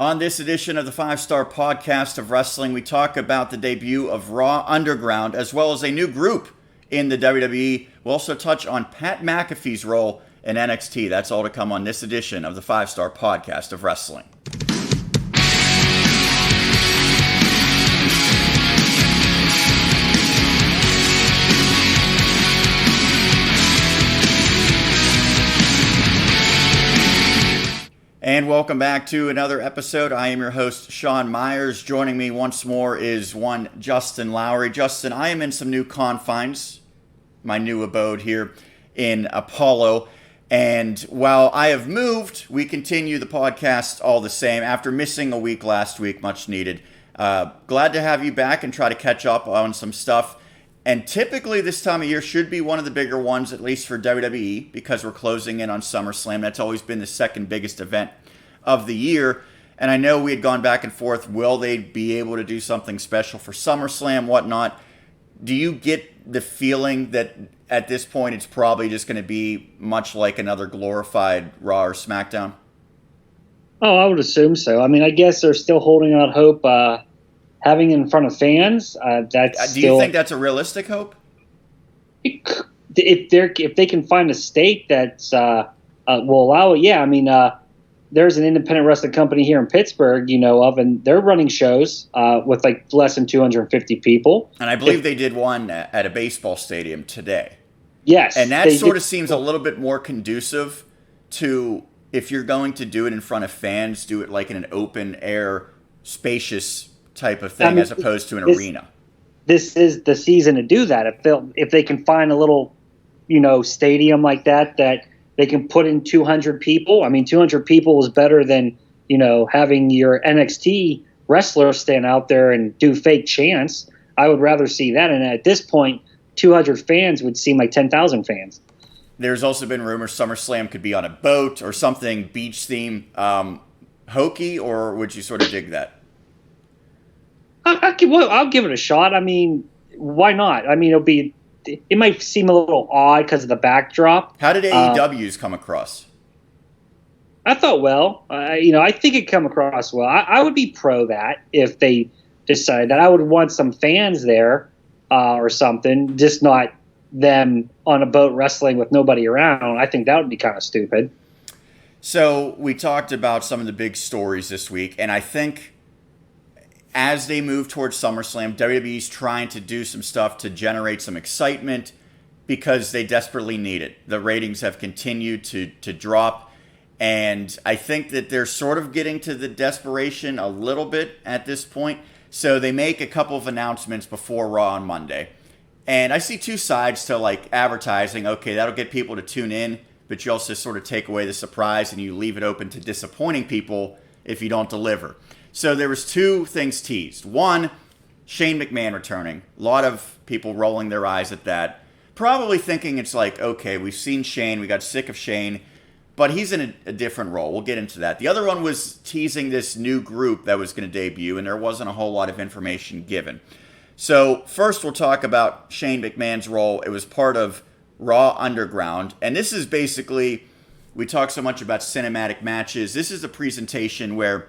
On this edition of the 5-Star Podcast of Wrestling, we talk about the debut of Raw Underground, as well as a new group in the WWE. We'll also touch on Pat McAfee's role in NXT. That's all to come on this edition of the 5-Star Podcast of Wrestling. And welcome back to another episode. I am your host, Sean Meyers. Joining me once more is one Justin Lowery. Justin, I am in some new confines, my new abode here in Apollo. And while I have moved, we continue the podcast all the same. After missing a week last week, much needed. Glad to have you back and try to catch up on some stuff. And typically this time of year should be one of the bigger ones, at least for WWE, because we're closing in on SummerSlam. That's always been the second biggest event of the year. And I know we had gone back and forth. Will they be able to do something special for SummerSlam, whatnot? Do you get the feeling that at this point it's probably just going to be much like another glorified Raw or SmackDown? Oh, I would assume so. I mean, I guess they're still holding out hope. Having it in front of fans, Do you think that's a realistic hope? If they can find a state that will allow it, yeah. I mean, there's an independent wrestling company here in Pittsburgh, you know of, and they're running shows with like less than 250 people. And I believe they did one at a baseball stadium today. Yes, and that sort of seems a little bit more conducive to, if you're going to do it in front of fans, do it like in an open air, spacious type of thing, as opposed to an arena. This is the season to do that. If they can find a little, stadium like that they can put in 200 people. I mean, 200 people is better than, having your NXT wrestler stand out there and do fake chants. I would rather see that. And at this point, 200 fans would seem like 10,000 fans. There's also been rumors SummerSlam could be on a boat or something beach theme. Hokey, or would you sort of dig that? I'll give it a shot. I mean, why not? I mean, it might seem a little odd because of the backdrop. How did AEW's come across? I thought, I think it come across well. I would be pro that if they decided that. I would want some fans there or something, just not them on a boat wrestling with nobody around. I think that would be kind of stupid. So we talked about some of the big stories this week, and I think as they move towards SummerSlam, WWE's trying to do some stuff to generate some excitement because they desperately need it. The ratings have continued to drop, and I think that they're sort of getting to the desperation a little bit at this point. So they make a couple of announcements before Raw on Monday. And I see two sides to like advertising. Okay, that'll get people to tune in, but you also sort of take away the surprise and you leave it open to disappointing people if you don't deliver. So there was two things teased. One, Shane McMahon returning. A lot of people rolling their eyes at that. Probably thinking it's like, okay, we've seen Shane. We got sick of Shane. But he's in a different role. We'll get into that. The other one was teasing this new group that was going to debut, and there wasn't a whole lot of information given. So first we'll talk about Shane McMahon's role. It was part of Raw Underground. And this is basically, we talk so much about cinematic matches. This is a presentation where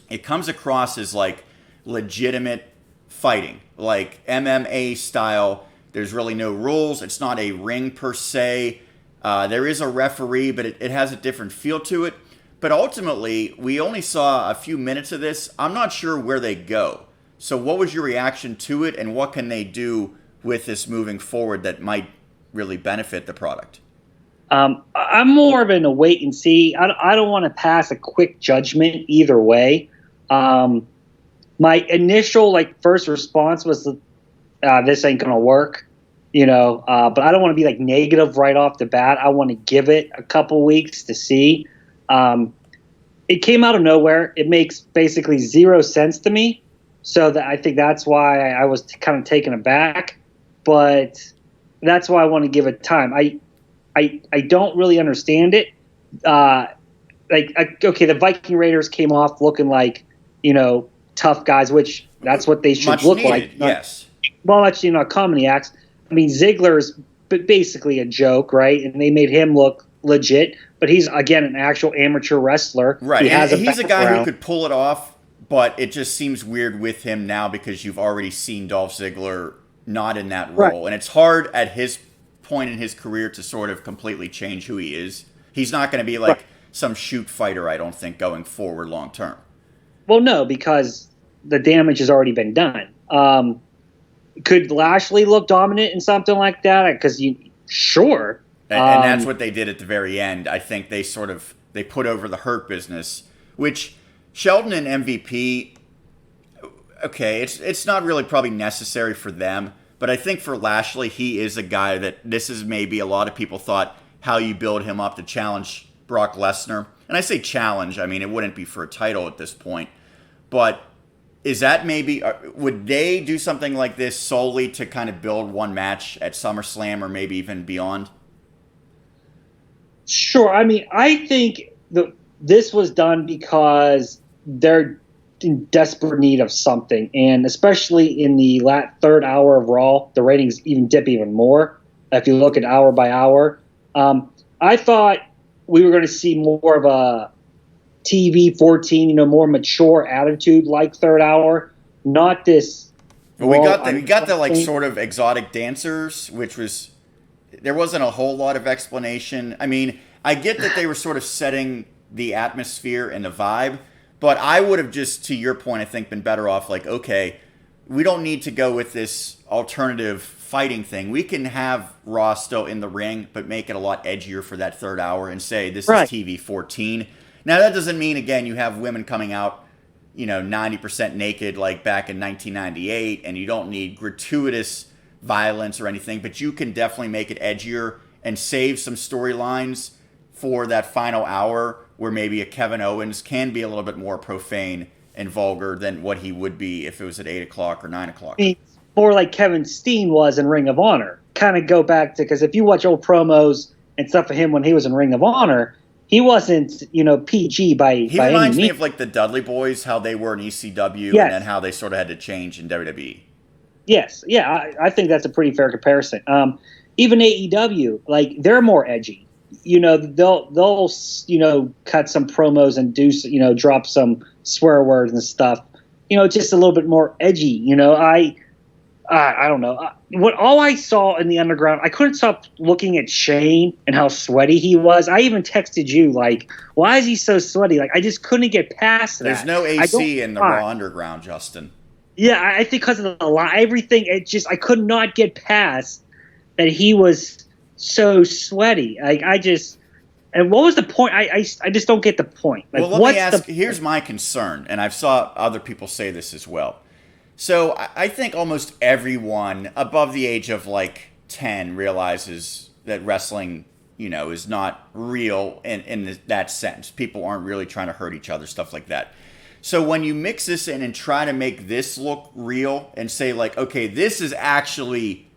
it comes across as like legitimate fighting, like MMA style. There's really no rules. It's not a ring per se. There is a referee, but it has a different feel to it. But ultimately, we only saw a few minutes of this. I'm not sure where they go. So what was your reaction to it, and what can they do with this moving forward that might really benefit the product? I'm more of in a wait and see. I don't want to pass a quick judgment either way. My initial first response was, this ain't going to work, but I don't want to be negative right off the bat. I want to give it a couple weeks to see. It came out of nowhere. It makes basically zero sense to me. So that I think that's why I was kind of taken aback, but that's why I want to give it time. I don't really understand it. Okay, the Viking Raiders came off looking like, tough guys, which that's what they should much look needed, like. Yes. Well, actually, not comedy acts. I mean, Ziggler's basically a joke, right? And they made him look legit. but he's, again, an actual amateur wrestler. Right. He has he's a guy who background. could pull it off, but it just seems weird with him now because you've already seen Dolph Ziggler not in that role. Right. And it's hard at his point in his career to sort of completely change who he is. He's not going to be like Right. some shoot fighter, I don't think, going forward long term. Well, no, because the damage has already been done. Could Lashley look dominant in something like that? Because sure. And that's what they did at the very end. I think they put over the Hurt Business, which Sheldon and MVP, okay, it's not really probably necessary for them, but I think for Lashley, he is a guy that this is maybe a lot of people thought how you build him up to challenge Brock Lesnar. And I say challenge, I mean, it wouldn't be for a title at this point, but is that maybe, would they do something like this solely to kind of build one match at SummerSlam or maybe even beyond? Sure. I mean, I think this was done because they're in desperate need of something. And especially in the third hour of Raw, the ratings even dip even more if you look at hour by hour. I thought we were going to see more of a TV 14, more mature attitude like third hour, not this. Well, we got the like sort of exotic dancers, which was, there wasn't a whole lot of explanation. I mean, I get that they were sort of setting the atmosphere and the vibe, but I would have just, to your point, I think been better off like, okay, we don't need to go with this alternative fighting thing. We can have Raw still in the ring, but make it a lot edgier for that third hour and say this is TV 14. Now, that doesn't mean, again, you have women coming out, 90% naked like back in 1998, and you don't need gratuitous violence or anything, but you can definitely make it edgier and save some storylines for that final hour where maybe a Kevin Owens can be a little bit more profane and vulgar than what he would be if it was at 8 o'clock or 9 o'clock. I mean, more like Kevin Steen was in Ring of Honor. Kind of go back to, because if you watch old promos and stuff of him when he was in Ring of Honor, he wasn't, PG by any means. He reminds me of like the Dudley Boys, how they were in ECW, yes. And then how they sort of had to change in WWE. Yes, yeah, I think that's a pretty fair comparison. Even AEW, like, they're more edgy. They'll cut some promos and do, drop some swear words and stuff. Just a little bit more edgy. I don't know. All I saw in the Underground, I couldn't stop looking at Shane and how sweaty he was. I even texted you, like, why is he so sweaty? Like, I just couldn't get past that. There's no AC in the Raw Underground, Justin. Yeah, I think because of everything, I could not get past that he was so sweaty. Like, and what was the point? I just don't get the point. Like, well, let me ask, here's my concern, and I've saw other people say this as well. So I think almost everyone above the age of like 10 realizes that wrestling, is not real in that sense. People aren't really trying to hurt each other, stuff like that. So when you mix this in and try to make this look real and say like, okay, this is actually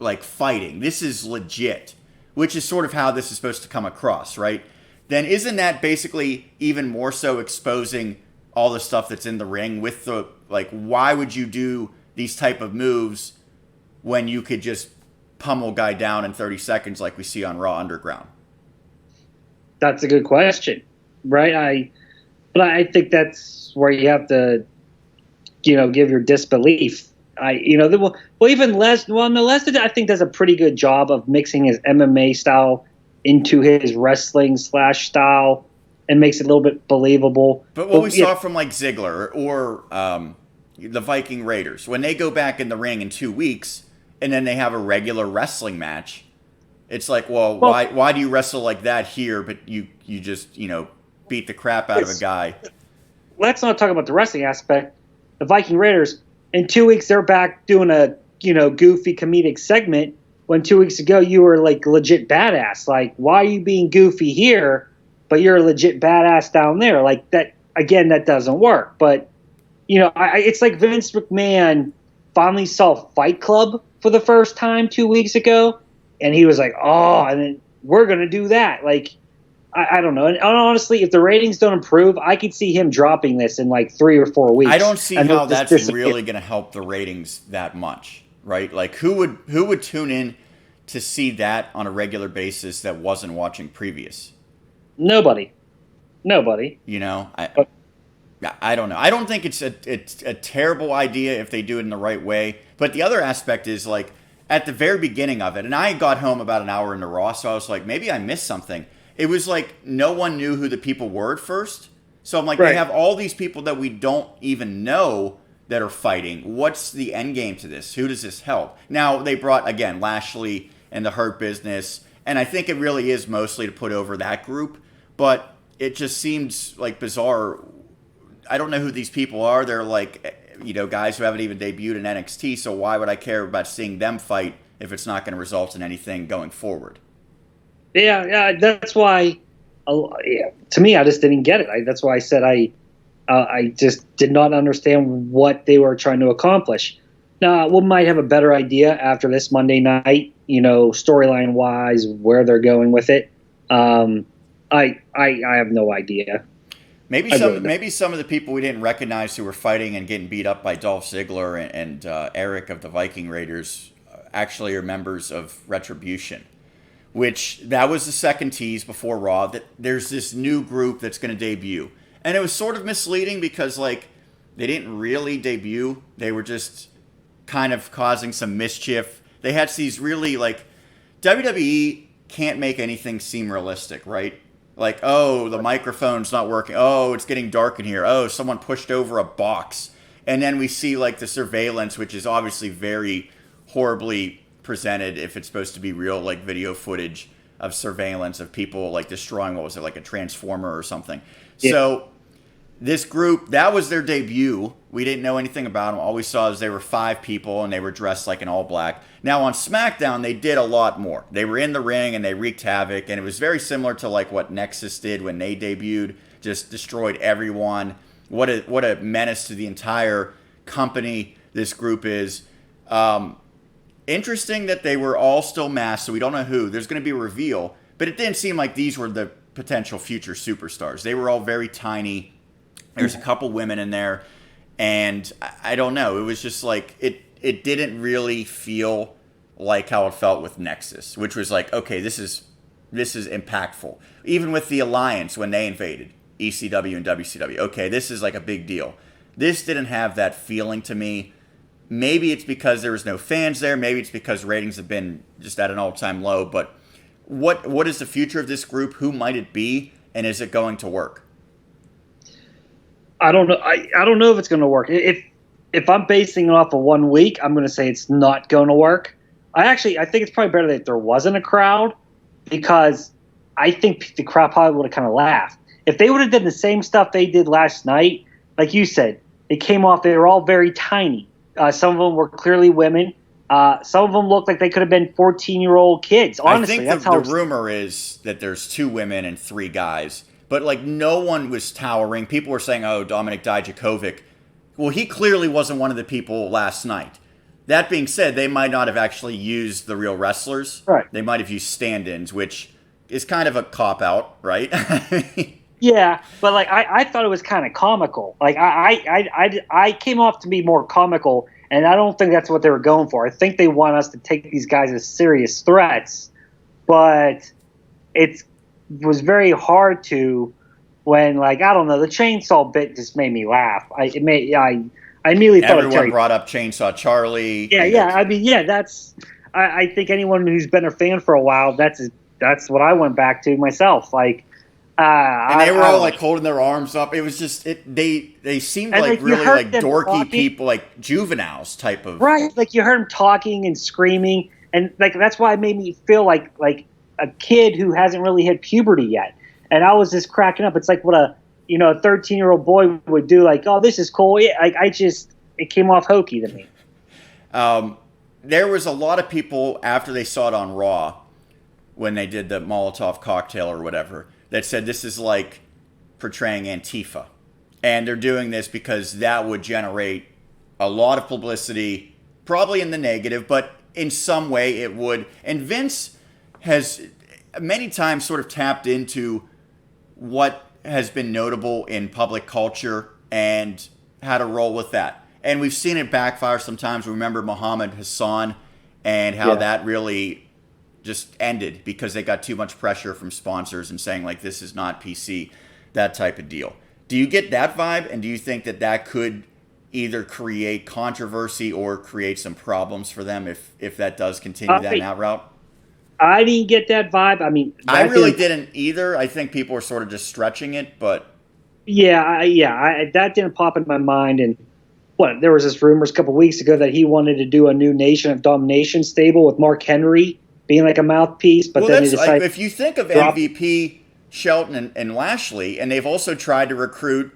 like fighting, this is legit, which is sort of how this is supposed to come across, right? Then isn't that basically even more so exposing all the stuff that's in the ring with the, like, why would you do these type of moves when you could just pummel a guy down in 30 seconds like we see on Raw Underground? That's a good question, right? But I think that's where you have to, give your disbelief. Lesnar, I think, does a pretty good job of mixing his MMA style into his wrestling / style and makes it a little bit believable. But what we saw from like Ziggler or the Viking Raiders, when they go back in the ring in 2 weeks and then they have a regular wrestling match, it's like, well, why do you wrestle like that here, but you just, beat the crap out of a guy? Let's not talk about the wrestling aspect. The Viking Raiders, in 2 weeks, they're back doing a, goofy comedic segment when 2 weeks ago you were like legit badass. Like, why are you being goofy here, but you're a legit badass down there? Like, that, again, that doesn't work. But, it's like Vince McMahon finally saw Fight Club for the first time 2 weeks ago, and he was like, oh, and then we're going to do that. Like, I don't know. And honestly, if the ratings don't improve, I could see him dropping this in like 3 or 4 weeks. I don't see how that's really going to help the ratings that much, right? Like, who would tune in to see that on a regular basis that wasn't watching previous? Nobody. You know, But I don't know. I don't think it's a terrible idea if they do it in the right way. But the other aspect is like at the very beginning of it, and I got home about an hour into Raw, so I was like, maybe I missed something. It was like no one knew who the people were at first. So I'm like, right. they have all these people that we don't even know that are fighting. What's the end game to this? Who does this help? Now they brought again Lashley and the Hurt Business, and I think it really is mostly to put over that group. But it just seems like bizarre. I don't know who these people are. They're like, you know, guys who haven't even debuted in NXT. So why would I care about seeing them fight if it's not going to result in anything going forward? Yeah. That's why. To me, I just didn't get it. That's why I said I just did not understand what they were trying to accomplish. Now, we might have a better idea after this Monday night, you know, storyline wise, where they're going with it. I have no idea. Maybe some of the people we didn't recognize who were fighting and getting beat up by Dolph Ziggler and Eric of the Viking Raiders actually are members of Retribution, which that was the second tease before Raw, that there's this new group that's going to debut. And it was sort of misleading because, like, they didn't really debut. They were just kind of causing some mischief. They had these really, like, WWE can't make anything seem realistic, right? Like, oh, the microphone's not working. Oh, it's getting dark in here. Oh, someone pushed over a box. And then we see, like, the surveillance, which is obviously very horribly presented if it's supposed to be real, like, video footage of surveillance of people, like, destroying, what was it, like a transformer or something. Yeah. So this group, that was their debut. We didn't know anything about them. All we saw is they were 5 people, and they were dressed like in all black. Now, on SmackDown, they did a lot more. They were in the ring, and they wreaked havoc, and it was very similar to, like, what Nexus did when they debuted, just destroyed everyone. What a menace to the entire company this group is. Interesting that they were all still masked, so we don't know who. There's going to be a reveal, but it didn't seem like these were the potential future superstars. They were all very tiny. There's a couple women in there, and I don't know. It was just like it didn't really feel like how it felt with Nexus, which was like, okay, this is impactful. Even with the Alliance when they invaded ECW and WCW, okay, this is like a big deal. This didn't have that feeling to me. Maybe it's because there was no fans there. Maybe it's because ratings have been just at an all-time low. But what is the future of this group? Who might it be? And is it going to work? I don't know. I don't know if it's going to work. If I'm basing it off of 1 week, I'm going to say it's not going to work. I think it's probably better that there wasn't a crowd, because I think the crowd probably would have kind of laughed. If they would have done the same stuff they did last night, like you said, they came off, they were all very tiny. Some of them were clearly women. Some of them looked like they could have been 14-year-old kids. Honestly, I think the rumor is that there's 2 women and 3 guys. But, like, no one was towering. People were saying, oh, Dominik Dijakovic. Well, he clearly wasn't one of the people last night. That being said, they might not have actually used the real wrestlers. Right. They might have used stand-ins, which is kind of a cop-out, right? Yeah, but, like, I thought it was kind of comical. Like, I came off to be more comical, and I don't think that's what they were going for. I think they want us to take these guys as serious threats, but it was very hard to, when, like, I don't know, the chainsaw bit just made me laugh. I immediately thought everyone brought up Chainsaw Charlie. Yeah. I mean, yeah, that's. I think anyone who's been a fan for a while, that's what I went back to myself. Like, and they were all like holding their arms up. It was just they seemed like really like dorky talking. People, like juveniles type of. Right, like you heard them talking and screaming, and like that's why it made me feel like a kid who hasn't really hit puberty yet. And I was just cracking up. It's like what a 13-year-old boy would do. Like, oh, this is cool. Yeah, it came off hokey to me. There was a lot of people after they saw it on Raw, when they did the Molotov cocktail or whatever, that said this is like portraying Antifa. And they're doing this because that would generate a lot of publicity, probably in the negative, but in some way it would. And Vince has many times sort of tapped into what has been notable in public culture and how to roll with that. And we've seen it backfire sometimes. Remember Muhammad Hassan and how that really just ended because they got too much pressure from sponsors and saying like this is not PC, that type of deal. Do you get that vibe, and do you think that that could either create controversy or create some problems for them if that does continue that route? I didn't get that vibe. I mean, I really didn't either. I think people were sort of just stretching it, but that didn't pop in my mind. And there was this rumors a couple weeks ago that he wanted to do a new Nation of Domination stable with Mark Henry being like a mouthpiece, but then he decided. If you think of MVP, Shelton and Lashley, and they've also tried to recruit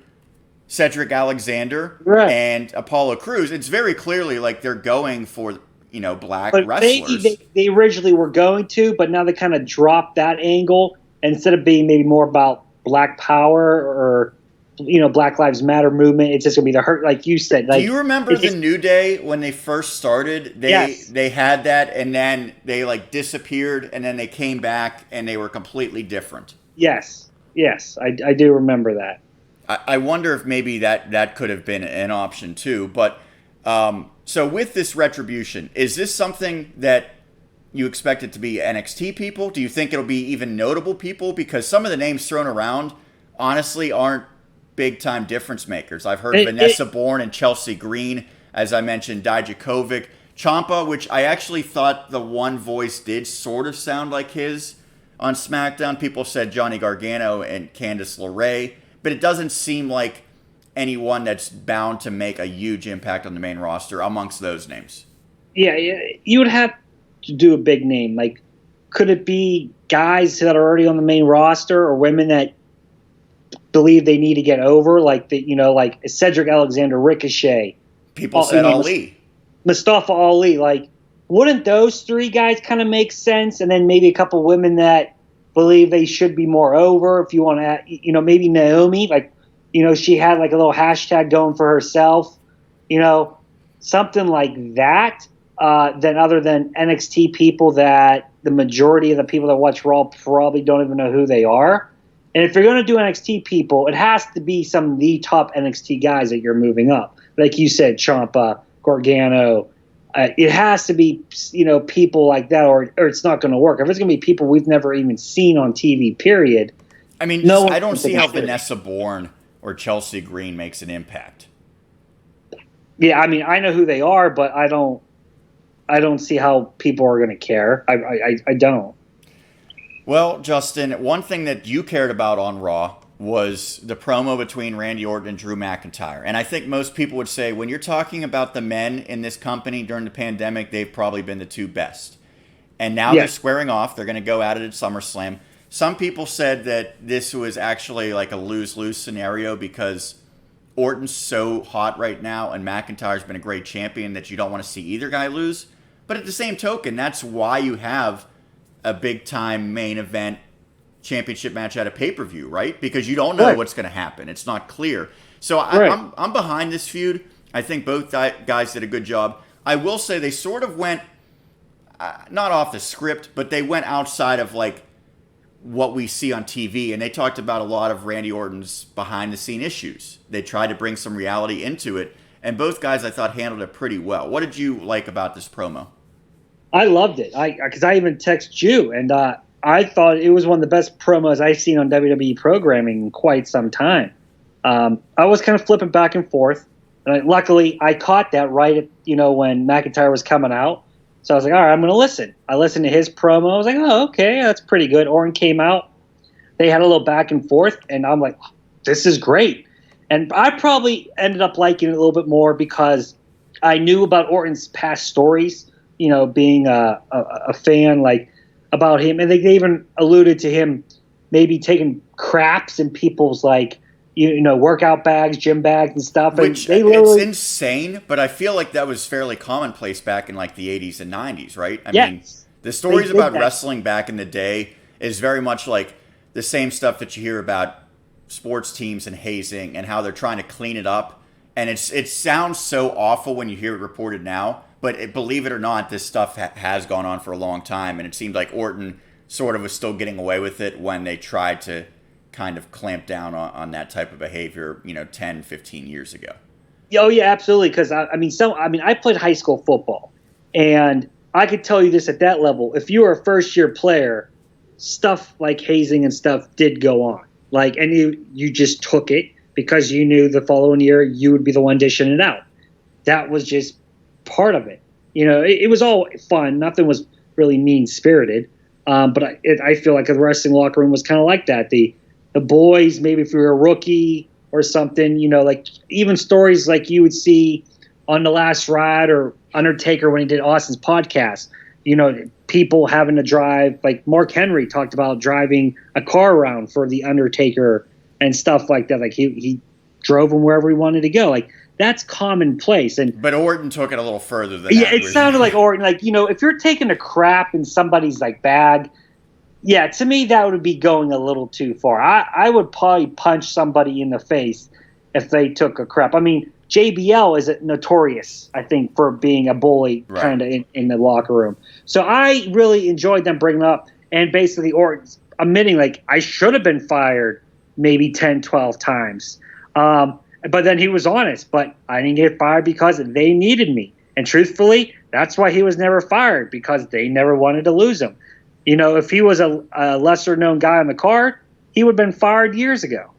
Cedric Alexander and Apollo Crews, it's very clearly like they're going for black wrestlers. They originally were going to, but now they kind of dropped that angle. Instead of being maybe more about Black Power or Black Lives Matter movement, it's just gonna be the hurt, like you said. Like, do you remember the New Day when they first started? They had that, and then they like disappeared, and then they came back, and they were completely different. Yes, I do remember that. I wonder if maybe that could have been an option too. But so with this Retribution, is this something that you expect it to be NXT people? Do you think it'll be even notable people? Because some of the names thrown around, honestly, aren't big-time difference makers. I've heard Vanessa Bourne and Chelsea Green, as I mentioned, Dijakovic, Ciampa, which I actually thought the one voice did sort of sound like his on SmackDown. People said Johnny Gargano and Candice LeRae, but it doesn't seem like anyone that's bound to make a huge impact on the main roster amongst those names. Yeah, you would have to do a big name. Like, could it be guys that are already on the main roster or women that believe they need to get over, like like Cedric Alexander, Ricochet? People said Ali. Mustafa Ali. Like, wouldn't those three guys kind of make sense? And then maybe a couple women that believe they should be more over. If you want to add, maybe Naomi, like, she had like a little hashtag going for herself, something like that. Then other than NXT people that the majority of the people that watch Raw probably don't even know who they are. And if you're going to do NXT people, it has to be some of the top NXT guys that you're moving up. Like you said, Ciampa, Gargano. It has to be, people like that, or it's not going to work. If it's going to be people we've never even seen on TV, period. I mean, I don't see how Vanessa Bourne or Chelsea Green makes an impact. Yeah, I mean, I know who they are, but I don't see how people are going to care. I don't. Well, Justin, one thing that you cared about on Raw was the promo between Randy Orton and Drew McIntyre. And I think most people would say when you're talking about the men in this company during the pandemic, they've probably been the two best. And now they're squaring off. They're going to go at it at SummerSlam. Some people said that this was actually like a lose-lose scenario because Orton's so hot right now and McIntyre's been a great champion that you don't want to see either guy lose. But at the same token, that's why you have a big-time main event championship match at a pay-per-view, right? Because you don't know what's going to happen. It's not clear. So I'm behind this feud. I think both guys did a good job. I will say they sort of went, not off the script, but they went outside of like what we see on TV, and they talked about a lot of Randy Orton's behind-the-scene issues. They tried to bring some reality into it, and both guys I thought handled it pretty well. What did you like about this promo? I loved it, because I even texted you, and I thought it was one of the best promos I've seen on WWE programming in quite some time. I was kind of flipping back and forth, and luckily I caught that right at, when McIntyre was coming out. So I was like, all right, I'm going to listen. I listened to his promo. I was like, oh, okay, that's pretty good. Orton came out. They had a little back and forth, and I'm like, this is great. And I probably ended up liking it a little bit more because I knew about Orton's past stories, being a fan, like, about him. And they even alluded to him maybe taking craps in people's, like, workout bags, gym bags and stuff. Which, it's insane, but I feel like that was fairly commonplace back in, like, the 80s and 90s, right? I mean, the stories about wrestling back in the day is very much like the same stuff that you hear about sports teams and hazing and how they're trying to clean it up. And it sounds so awful when you hear it reported now, but believe it or not, this stuff has gone on for a long time, and it seemed like Orton sort of was still getting away with it when they tried to kind of clamp down on that type of behavior, 10, 15 years ago. Oh, yeah, absolutely, because, I played high school football, and I could tell you this at that level. If you were a first-year player, stuff like hazing and stuff did go on. Like, and you just took it because you knew the following year you would be the one dishing it out. That was just part of it. It was all fun. Nothing was really mean-spirited. But I feel like the wrestling locker room was kind of like that. The boys, maybe if you were a rookie or something, like even stories like you would see on The Last Ride or Undertaker when he did Austin's podcast, people having to drive, like Mark Henry talked about driving a car around for The Undertaker and stuff like that. Like he drove him wherever he wanted to go. Like that's commonplace. But Orton took it a little further than that. It sounded like Orton. Like, if you're taking a crap in somebody's like bag, yeah, to me that would be going a little too far. I would probably punch somebody in the face if they took a crap. I mean, JBL is notorious, I think, for being a bully kind of in the locker room. So I really enjoyed them bringing up, and basically Orton admitting, like, I should have been fired maybe 10, 12 times. But then he was honest, but I didn't get fired because they needed me. And truthfully, that's why he was never fired, because they never wanted to lose him. If he was a lesser-known guy on the card, he would have been fired years ago.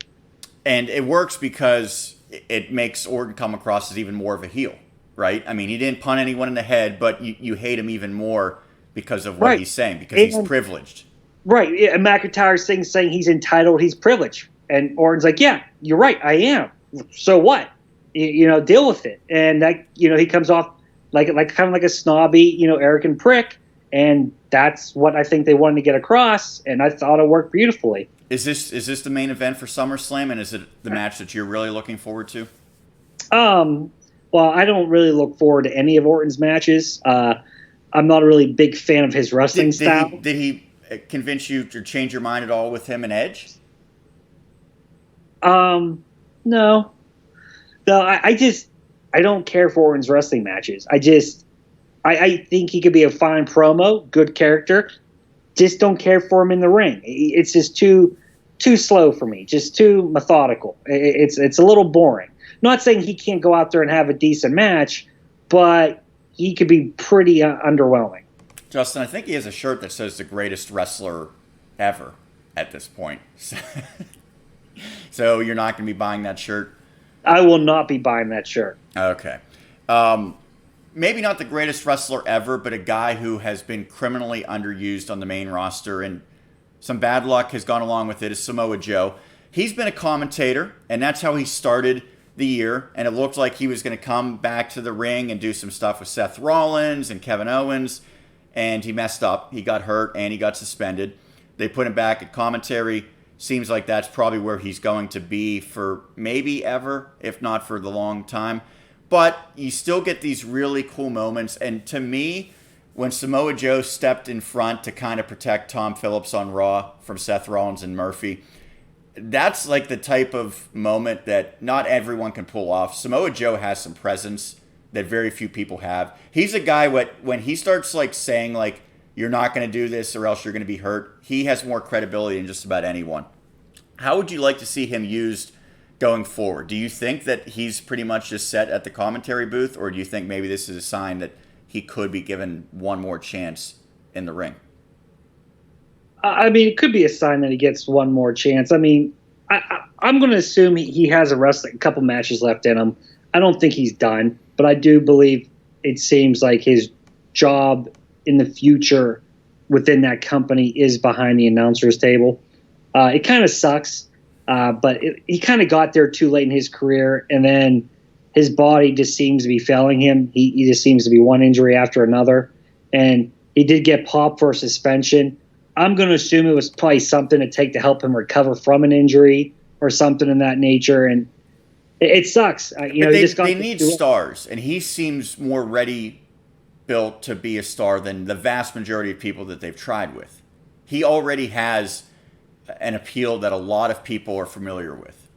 And it works because it makes Orton come across as even more of a heel, right? I mean, he didn't punt anyone in the head, but you hate him even more because of what he's saying, because he's privileged. Right. And McIntyre's saying he's entitled, he's privileged. And Orton's like, yeah, you're right, I am. So what? Deal with it. And that, he comes off like kind of like a snobby, arrogant prick. And that's what I think they wanted to get across. And I thought it worked beautifully. Is this the main event for SummerSlam, and is it the match that you're really looking forward to? Well, I don't really look forward to any of Orton's matches. I'm not a really big fan of his wrestling style. Did he convince you to change your mind at all with him and Edge? No. I don't care for Orton's wrestling matches. I think he could be a fine promo, good character. Just don't care for him in the ring. It's just too slow for me, just too methodical. It's a little boring. Not saying he can't go out there and have a decent match, but he could be pretty underwhelming. Justin, I think he has a shirt that says the greatest wrestler ever at this point. So you're not going to be buying that shirt? I will not be buying that shirt. Okay. Maybe not the greatest wrestler ever, but a guy who has been criminally underused on the main roster, and some bad luck has gone along with it, is Samoa Joe. He's been a commentator, and that's how he started the year, and it looked like he was going to come back to the ring and do some stuff with Seth Rollins and Kevin Owens, and he messed up. He got hurt, and he got suspended. They put him back at commentary. Seems like that's probably where he's going to be for maybe ever, if not for the long time. But you still get these really cool moments. And to me, when Samoa Joe stepped in front to kind of protect Tom Phillips on Raw from Seth Rollins and Murphy, that's like the type of moment that not everyone can pull off. Samoa Joe has some presence that very few people have. He's a guy, when he starts like saying like, you're not going to do this or else you're going to be hurt, he has more credibility than just about anyone. How would you like to see him used going forward? Do you think that he's pretty much just set at the commentary booth, or do you think maybe this is a sign that he could be given one more chance in the ring? I mean, it could be a sign that he gets one more chance. I mean, I'm going to assume he has a couple matches left in him. I don't think he's done, but I do believe it seems like his job in the future within that company is behind the announcer's table. It kind of sucks. But he kind of got there too late in his career, and then his body just seems to be failing him. He just seems to be one injury after another, and he did get popped for a suspension. I'm going to assume it was probably something to take to help him recover from an injury or something in that nature, and it sucks. They need stars, and he seems more ready built to be a star than the vast majority of people that they've tried with. He already has an appeal that a lot of people are familiar with.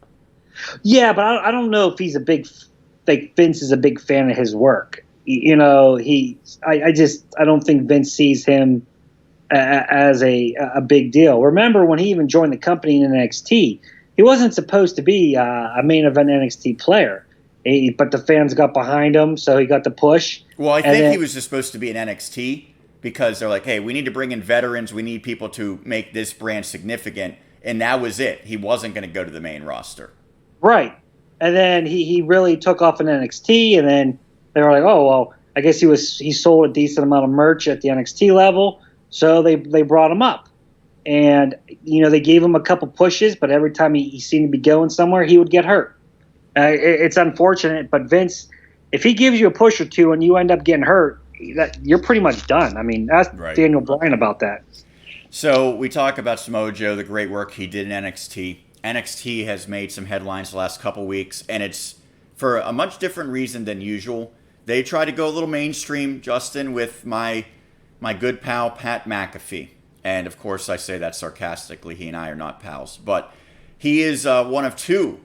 Yeah, but I don't know if he's Vince is a big fan of his work. I don't think Vince sees him as a big deal. Remember when he even joined the company in NXT, he wasn't supposed to be a main event NXT player. But the fans got behind him, so he got the push. Well, I think he was just supposed to be in NXT because they're like, hey, we need to bring in veterans. We need people to make this brand significant. And that was it. He wasn't going to go to the main roster. Right. And then he really took off in NXT, and then they were like, oh, well, I guess he sold a decent amount of merch at the NXT level, so they brought him up. And, they gave him a couple pushes, but every time he seemed to be going somewhere, he would get hurt. It's unfortunate, but Vince, if he gives you a push or two and you end up getting hurt, you're pretty much done. I mean, ask Daniel Bryan about that. So we talk about Samoa Joe, the great work he did in NXT. NXT has made some headlines the last couple weeks, and it's for a much different reason than usual. They try to go a little mainstream, Justin, with my good pal, Pat McAfee. And, of course, I say that sarcastically. He and I are not pals. But he is one of two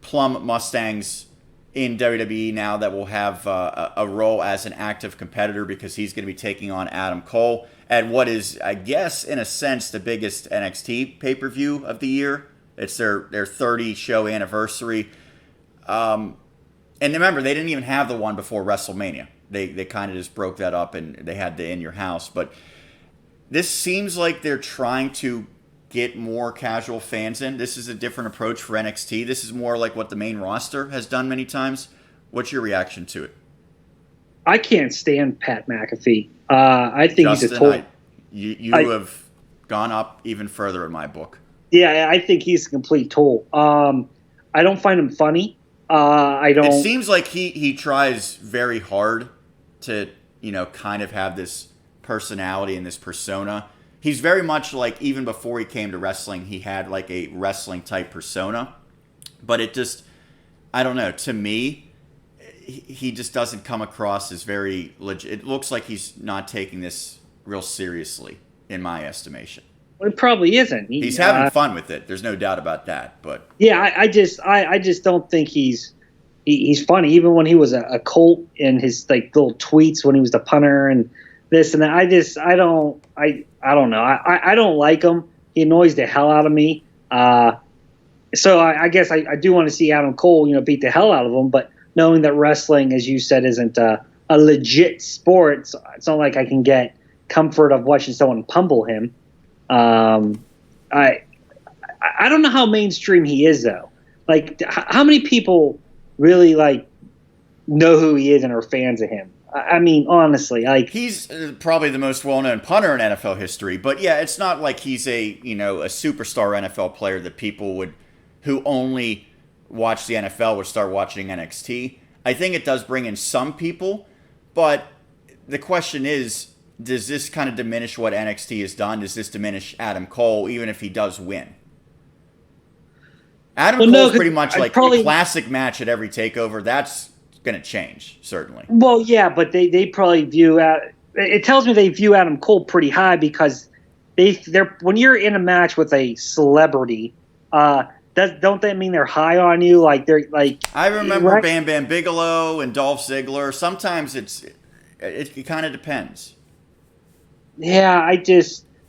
Plum Mustangs in WWE now that will have a role as an active competitor because he's going to be taking on Adam Cole at what is, I guess, in a sense, the biggest NXT pay-per-view of the year. It's their 30-show anniversary. And remember, they didn't even have the one before WrestleMania. They kind of just broke that up and they had the In Your House. But this seems like they're trying to get more casual fans in. This is a different approach for NXT. This is more like what the main roster has done many times. What's your reaction to it? I can't stand Pat McAfee. I think Justin, he's a total... You have gone up even further in my book. Yeah, I think he's a complete tool. I don't find him funny. I don't... It seems like he tries very hard to, kind of have this personality and this persona. He's very much like, even before he came to wrestling, he had like a wrestling type persona. But it just, I don't know, to me, he just doesn't come across as very legit. It looks like he's not taking this real seriously, in my estimation. Well, it probably isn't. He's having fun with it. There's no doubt about that. But yeah, I just don't think he's funny. Even when he was a Colt in his like little tweets when he was the punter and this and that, I don't know. I don't like him. He annoys the hell out of me. So I guess I do want to see Adam Cole, beat the hell out of him. But knowing that wrestling, as you said, isn't a legit sport, it's not like I can get comfort of watching someone pummel him. I don't know how mainstream he is though. Like, how many people really know who he is and are fans of him? I mean, honestly, he's probably the most well-known punter in NFL history. But yeah, it's not like he's a superstar NFL player that people who only watch the NFL would start watching NXT. I think it does bring in some people, but the question is, does this kind of diminish what NXT has done? Does this diminish Adam Cole, even if he does win? Adam Cole's pretty much like a classic match at every takeover. That's going to change, certainly. Well, yeah, but they probably view it tells me they view Adam Cole pretty high because they're when you're in a match with a celebrity, don't that mean they're high on you? Like they're like I remember right? Bam Bam Bigelow and Dolph Ziggler. Sometimes it kind of depends. Yeah,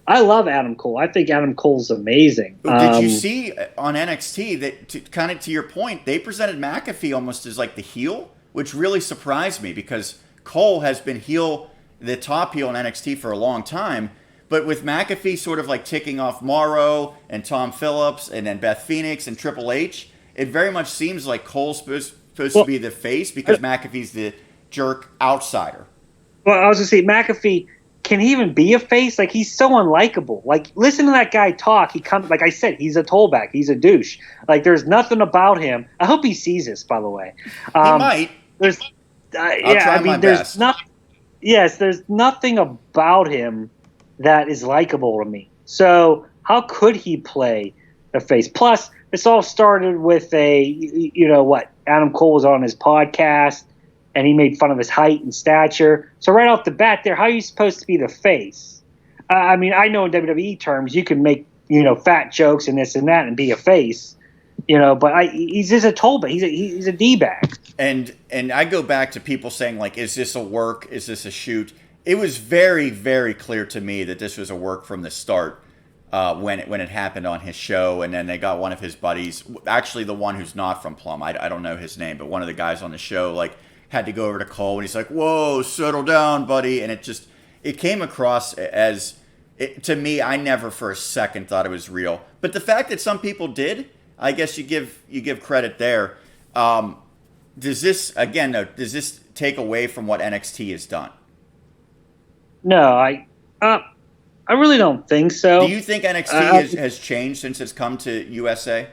I love Adam Cole. I think Adam Cole's amazing. Did you see on NXT that, kind of to your point, they presented McAfee almost as like the heel, which really surprised me because Cole has been the top heel in NXT for a long time. But with McAfee sort of like ticking off Morrow and Tom Phillips and then Beth Phoenix and Triple H, it very much seems like Cole's supposed to be the face because McAfee's the jerk outsider. Well, I was going to say, McAfee, can he even be a face? Like, he's so unlikable. Like, listen to that guy talk. Like I said, he's a tollback. He's a douche. Like, there's nothing about him. I hope he sees this, by the way. He might. There's, there's nothing. Yes, there's nothing about him that is likable to me. So how could he play a face? Plus, this all started with Adam Cole was on his podcast, and he made fun of his height and stature. So right off the bat there, how are you supposed to be the face? I mean, I know in WWE terms you can make, fat jokes and this and that and be a face, but he's just a tollback. He's a D-bag. And I go back to people saying, like, is this a work? Is this a shoot? It was very, very clear to me that this was a work from the start. when it happened on his show, and then they got one of his buddies, actually the one who's not from Plum, I don't know his name, but one of the guys on the show like had to go over to Cole, and he's like, "Whoa, settle down, buddy," and it came across as to me, I never for a second thought it was real, but the fact that some people did, I guess you give credit there. Does this take away from what NXT has done? No, I really don't think so. Do you think NXT has changed since it's come to USA?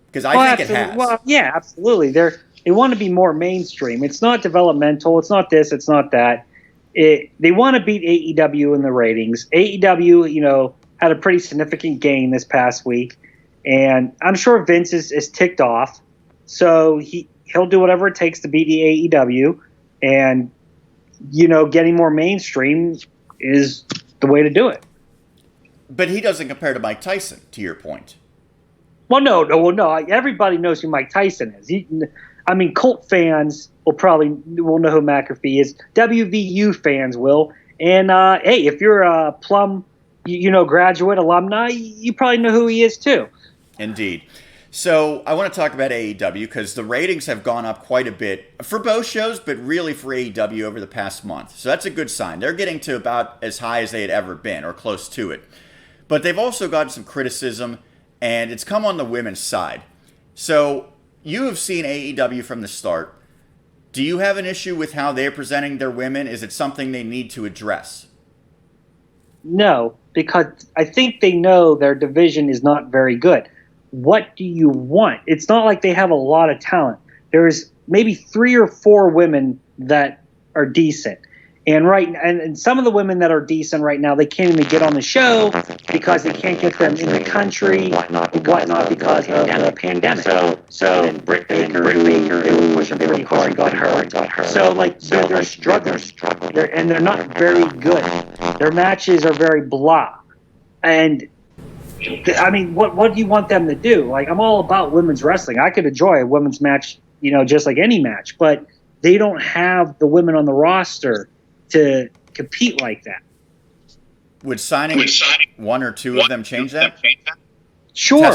Because I think it has. Well, yeah, absolutely. They want to be more mainstream. It's not developmental. It's not this. It's not that. They want to beat AEW in the ratings. AEW, had a pretty significant gain this past week, and I'm sure Vince is ticked off. So he'll do whatever it takes to beat the AEW, and getting more mainstream is the way to do it. But he doesn't compare to Mike Tyson, to your point. Well, no. Everybody knows who Mike Tyson is. Cult fans will know who McAfee is. WVU fans will. And, hey, if you're a Plum, graduate, alumni, you probably know who he is too. Indeed. So I want to talk about AEW because the ratings have gone up quite a bit for both shows, but really for AEW over the past month. So that's a good sign. They're getting to about as high as they had ever been, or close to it. But they've also gotten some criticism, and it's come on the women's side. So you have seen AEW from the start. Do you have an issue with how they're presenting their women? Is it something they need to address? No, because I think they know their division is not very good. What do you want? It's not like they have a lot of talent. There's maybe 3 or 4 women that are decent. And some of the women that are decent right now, they can't even get on the show because they can't get them in the country, whatnot because of the pandemic. So Britt Baker, who was pretty hard, got hurt. So they're struggling, and they're not very good. Their matches are very blah. And what do you want them to do? Like, I'm all about women's wrestling. I could enjoy a women's match, just like any match, but they don't have the women on the roster to compete like that. Would signing 1 or 2 of them change that? Sure.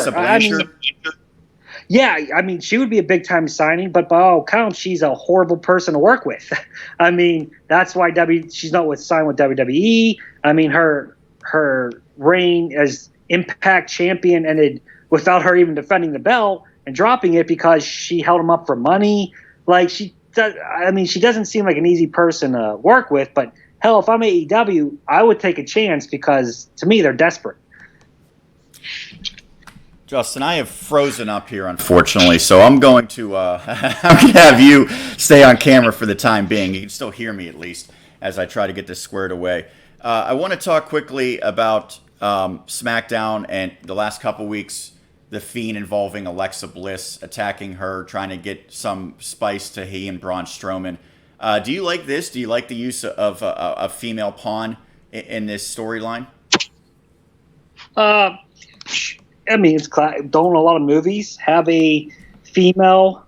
Yeah, she would be a big time signing, but by all accounts, she's a horrible person to work with. That's why she's not signed with WWE. Her reign as Impact champion ended without her even defending the belt and dropping it because she held him up for money. She doesn't seem like an easy person to work with, but hell, if I'm AEW, I would take a chance because to me, they're desperate. Justin, I have frozen up here, unfortunately, so I'm going to have you stay on camera for the time being. You can still hear me at least as I try to get this squared away. I want to talk quickly about SmackDown and the last couple weeks, the Fiend involving Alexa Bliss, attacking her, trying to get some spice to he and Braun Strowman. Do you like this? Do you like the use of a female pawn in this storyline? It's don't a lot of movies have a female,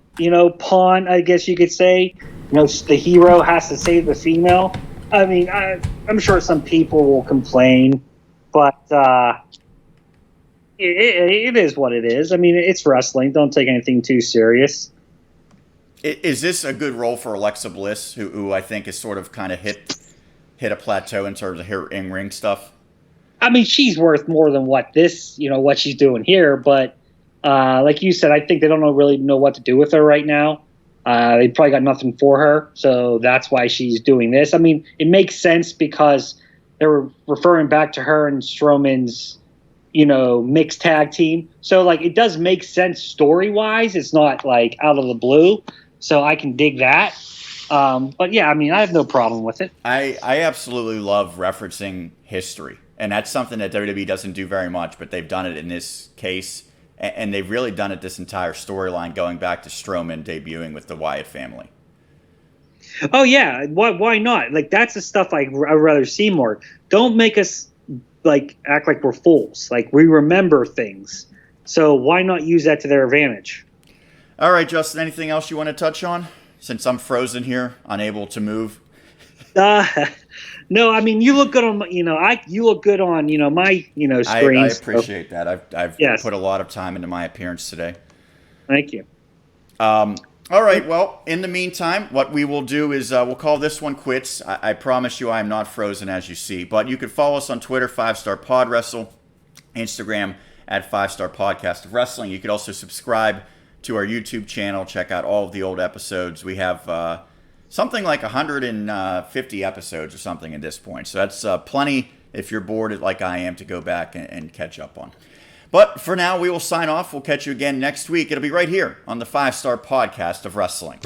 pawn, I guess you could say. The hero has to save the female. I'm sure some people will complain, but it is what it is. It's wrestling. Don't take anything too serious. Is this a good role for Alexa Bliss, who I think is sort of kind of hit a plateau in terms of her in-ring stuff? She's worth more than what she's doing here. But like you said, I think they don't really know what to do with her right now. They probably got nothing for her, so that's why she's doing this. It makes sense because they were referring back to her and Strowman's, mixed tag team. So, it does make sense story-wise. It's not, out of the blue. So I can dig that. But, yeah, I have no problem with it. I absolutely love referencing history. And that's something that WWE doesn't do very much, but they've done it in this case. And they've really done it this entire storyline going back to Strowman debuting with the Wyatt family. Oh, yeah. Why not? That's the stuff I'd rather see more. Don't make us, act like we're fools. We remember things. So why not use that to their advantage? All right, Justin, anything else you want to touch on? Since I'm frozen here, unable to move. No, I mean you look good on you look good on my screen. I appreciate that. I've Yes. put a lot of time into my appearance today. Thank you. All right. Well, in the meantime, what we will do is we'll call this one quits. I promise you, I am not frozen as you see. But you can follow us on Twitter, 5-Star Pod Wrestle, Instagram at 5-Star Podcast of Wrestling. You could also subscribe to our YouTube channel. Check out all of the old episodes. We have something like 150 episodes or something at this point. So that's plenty if you're bored like I am to go back and catch up on. But for now, we will sign off. We'll catch you again next week. It'll be right here on the 5-Star Podcast of Wrestling.